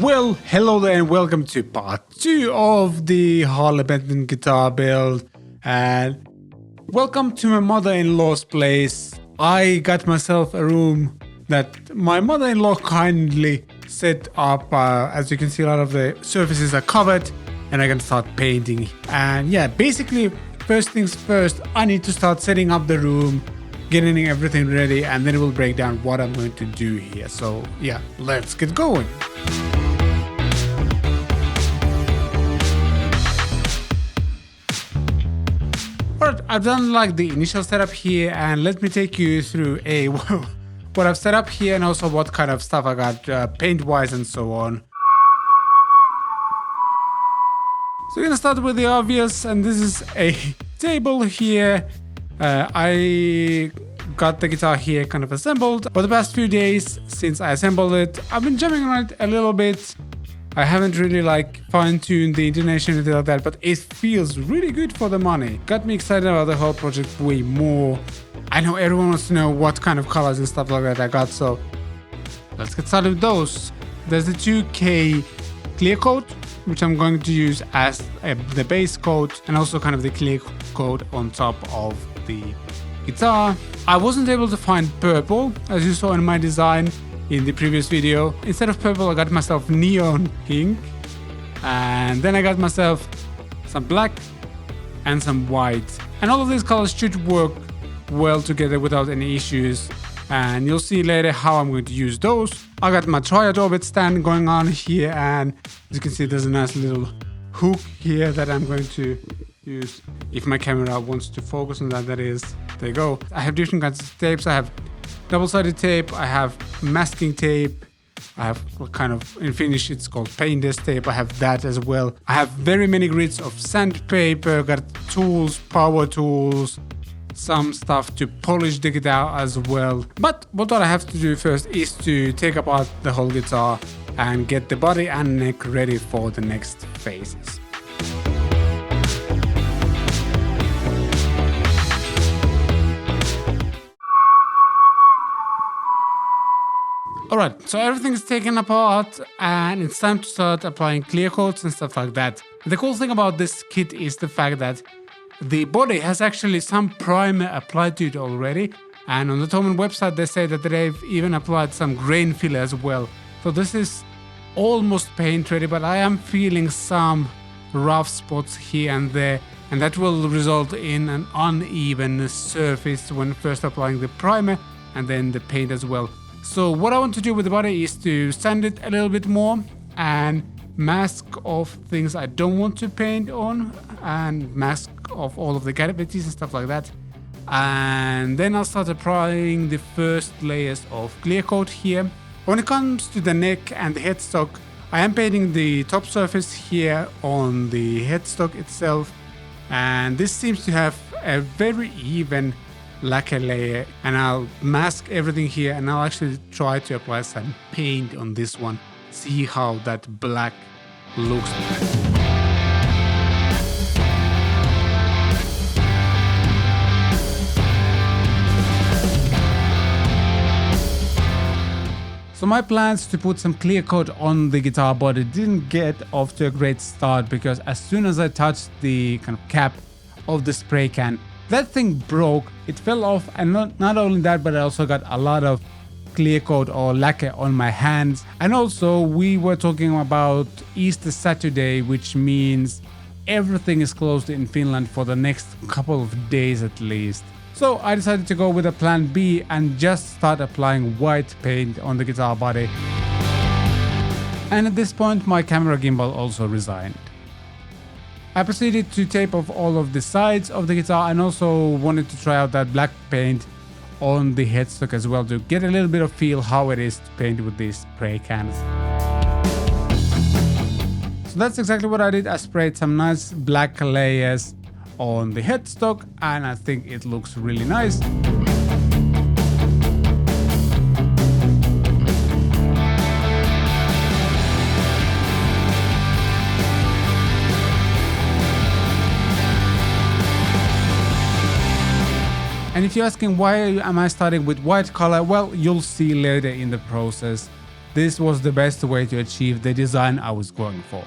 Well, hello there and welcome to part 2 of the Harley Benton guitar build, and welcome to my mother-in-law's place. I got myself a room that my mother-in-law kindly set up. As you can see, a lot of the surfaces are covered and I can start painting. And yeah, basically first things first, I need to start setting up the room, getting everything ready, and then we'll break down what I'm going to do here. So yeah, let's get going. Alright, I've done like the initial setup here, and let me take you through what I've set up here and also what kind of stuff I got paint wise and so on. So we're gonna start with the obvious, and this is a table here. I got the guitar here kind of assembled. For the past few days since I assembled it, I've been jumping around it a little bit. I haven't really like fine-tuned the intonation and anything like that, but it feels really good for the money. Got me excited about the whole project way more. I know everyone wants to know what kind of colors and stuff like that I got, so let's get started with those. There's the 2K clear coat, which I'm going to use as the base coat, and also kind of the clear coat on top of the guitar. I wasn't able to find purple, as you saw in my design in the previous video. Instead of purple, I got myself neon pink, and then I got myself some black and some white, and all of these colors should work well together without any issues, and you'll see later how I'm going to use those. I got my triad orbit stand going on here, and as you can see, there's a nice little hook here that I'm going to use if my camera wants to focus on that. That is, there you go. I have different kinds of tapes. I have double-sided tape, I have masking tape, I have kind of, in Finnish it's called paint tape, I have that as well. I have very many grids of sandpaper, got tools, power tools, some stuff to polish the guitar as well. But what I have to do first is to take apart the whole guitar and get the body and neck ready for the next phases. Alright, so everything is taken apart and it's time to start applying clear coats and stuff like that. The cool thing about this kit is the fact that the body has actually some primer applied to it already, and on the Thomann website they say that they've even applied some grain filler as well. So this is almost paint ready, but I am feeling some rough spots here and there, and that will result in an uneven surface when first applying the primer and then the paint as well. So what I want to do with the body is to sand it a little bit more and mask off things I don't want to paint on, and mask off all of the cavities and stuff like that. And then I'll start applying the first layers of clear coat here. When it comes to the neck and the headstock, I am painting the top surface here on the headstock itself, and this seems to have a very even lacquer layer, and I'll mask everything here, and I'll actually try to apply some paint on this one, see how that black looks. So my plans to put some clear coat on the guitar body didn't get off to a great start, because as soon as I touched the kind of cap of the spray can, that thing broke, it fell off, and not only that, but I also got a lot of clear coat or lacquer on my hands. And also we were talking about Easter Saturday, which means everything is closed in Finland for the next couple of days at least. So I decided to go with a plan B and just start applying white paint on the guitar body. And at this point my camera gimbal also resigned. I proceeded to tape off all of the sides of the guitar, and also wanted to try out that black paint on the headstock as well to get a little bit of feel how it is to paint with these spray cans. So that's exactly what I did. I sprayed some nice black layers on the headstock, and I think it looks really nice. And if you're asking why am I starting with white color, well, you'll see later in the process. this was the best way to achieve the design I was going for.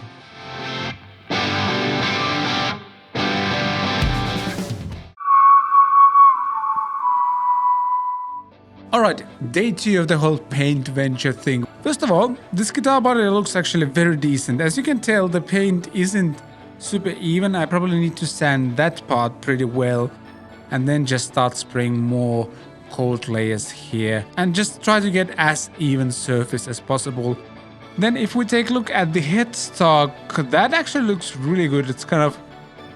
Alright, day 2 of the whole paint venture thing. First of all, this guitar body looks actually very decent. As you can tell, the paint isn't super even. I probably need to sand that part pretty well and then just start spraying more coat layers here and just try to get as even surface as possible. Then if we take a look at the headstock, that actually looks really good. It's kind of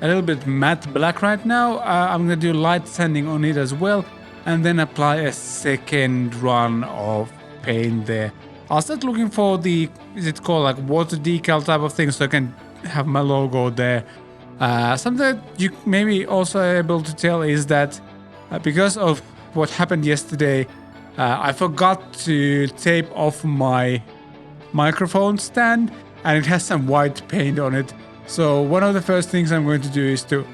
a little bit matte black right now. I'm gonna do light sanding on it as well, and then apply a second run of paint there. I'll start looking for the, is it called like water decal type of thing, so I can have my logo there. Something that you maybe also able to tell is that because of what happened yesterday, I forgot to tape off my microphone stand, and it has some white paint on it. So one of the first things I'm going to do is to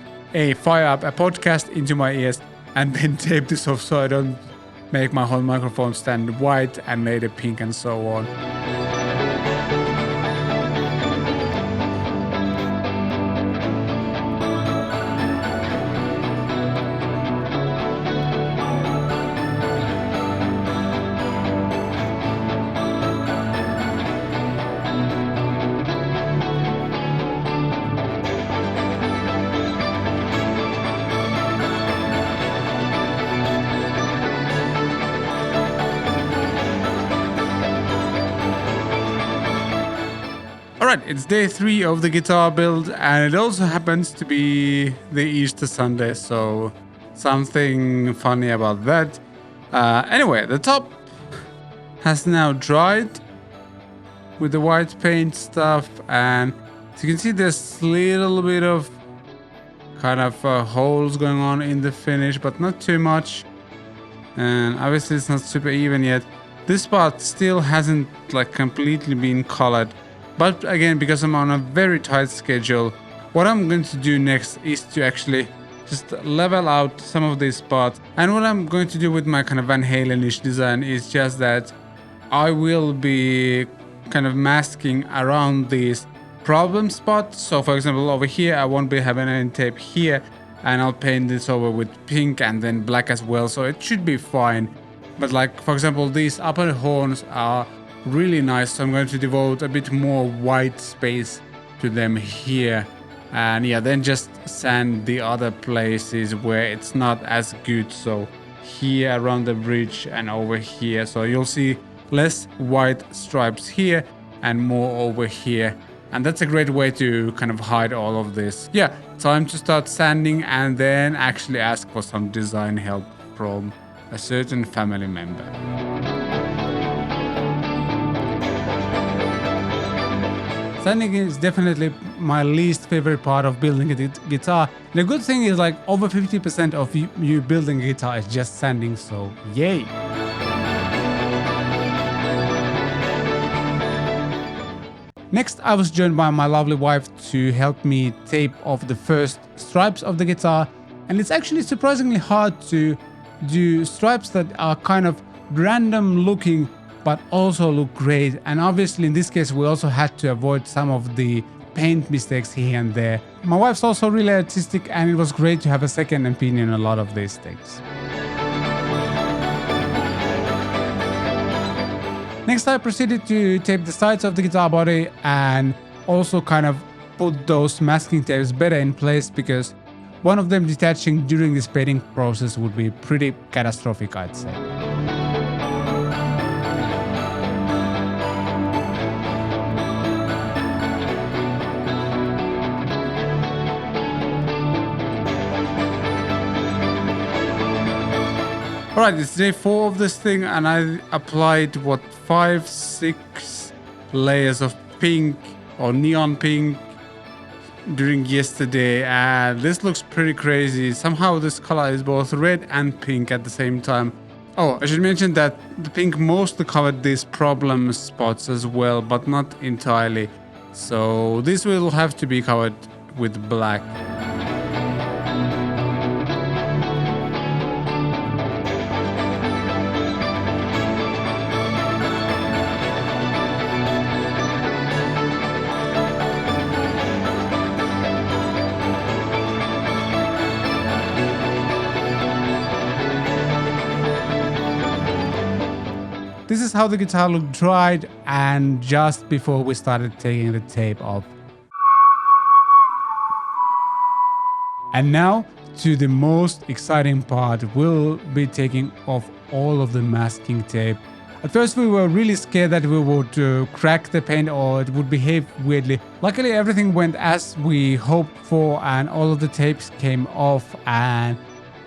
fire up a podcast into my ears and then tape this off so I don't make my whole microphone stand white and later pink and so on. Alright, it's day 3 of the guitar build, and it also happens to be the Easter Sunday, so something funny about that. Anyway, the top has now dried with the white paint stuff, and as you can see there's a little bit of kind of holes going on in the finish, but not too much. And obviously it's not super even yet. This part still hasn't like completely been colored. But again, because I'm on a very tight schedule, what I'm going to do next is to actually just level out some of these spots. And what I'm going to do with my kind of Van Halen-ish design is just that I will be kind of masking around these problem spots. So for example, over here, I won't be having any tape here, and I'll paint this over with pink and then black as well. So it should be fine. But like, for example, these upper horns are really nice, so I'm going to devote a bit more white space to them here, and yeah, then just sand the other places where it's not as good. So here around the bridge and over here, so you'll see less white stripes here and more over here, and that's a great way to kind of hide all of this. Yeah, time to start sanding and then actually ask for some design help from a certain family member. Sanding is definitely my least favorite part of building a guitar. The good thing is like over 50% of you building a guitar is just sanding, so yay! Next, I was joined by my lovely wife to help me tape off the first stripes of the guitar, and it's actually surprisingly hard to do stripes that are kind of random looking but also look great. And obviously in this case we also had to avoid some of the paint mistakes here and there. My wife's also really artistic, and it was great to have a second opinion on a lot of these things. Next, I proceeded to tape the sides of the guitar body and also kind of put those masking tapes better in place, because one of them detaching during this painting process would be pretty catastrophic, I'd say. Alright, it's day 4 of this thing, and I applied, 5-6 layers of pink or neon pink during yesterday, and this looks pretty crazy. Somehow this color is both red and pink at the same time. Oh, I should mention that the pink mostly covered these problem spots as well, but not entirely. So this will have to be covered with black. this is how the guitar looked dried and just before we started taking the tape off. And now to the most exciting part, we'll be taking off all of the masking tape. At first we were really scared that we would crack the paint or it would behave weirdly. Luckily everything went as we hoped for and all of the tapes came off and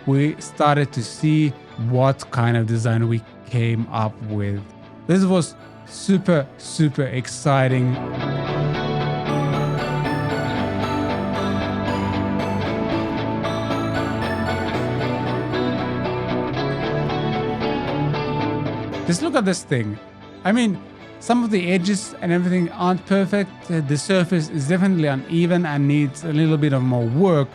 we started to see what kind of design we came up with. This was super exciting. Just look at this thing. I mean, some of the edges and everything aren't perfect. The surface is definitely uneven and needs a little bit of more work.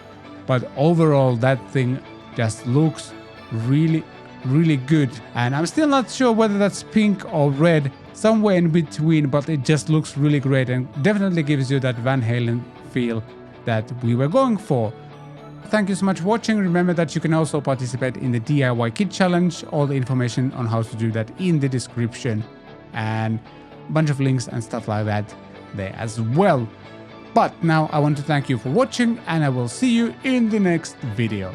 But overall, that thing just looks really good. And I'm still not sure whether that's pink or red, somewhere in between, but it just looks really great and definitely gives you that Van Halen feel that we were going for. Thank you so much for watching. Remember that you can also participate in the DIY Kit Challenge. All the information on how to do that in the description and a bunch of links and stuff like that there as well. But now I want to thank you for watching and I will see you in the next video.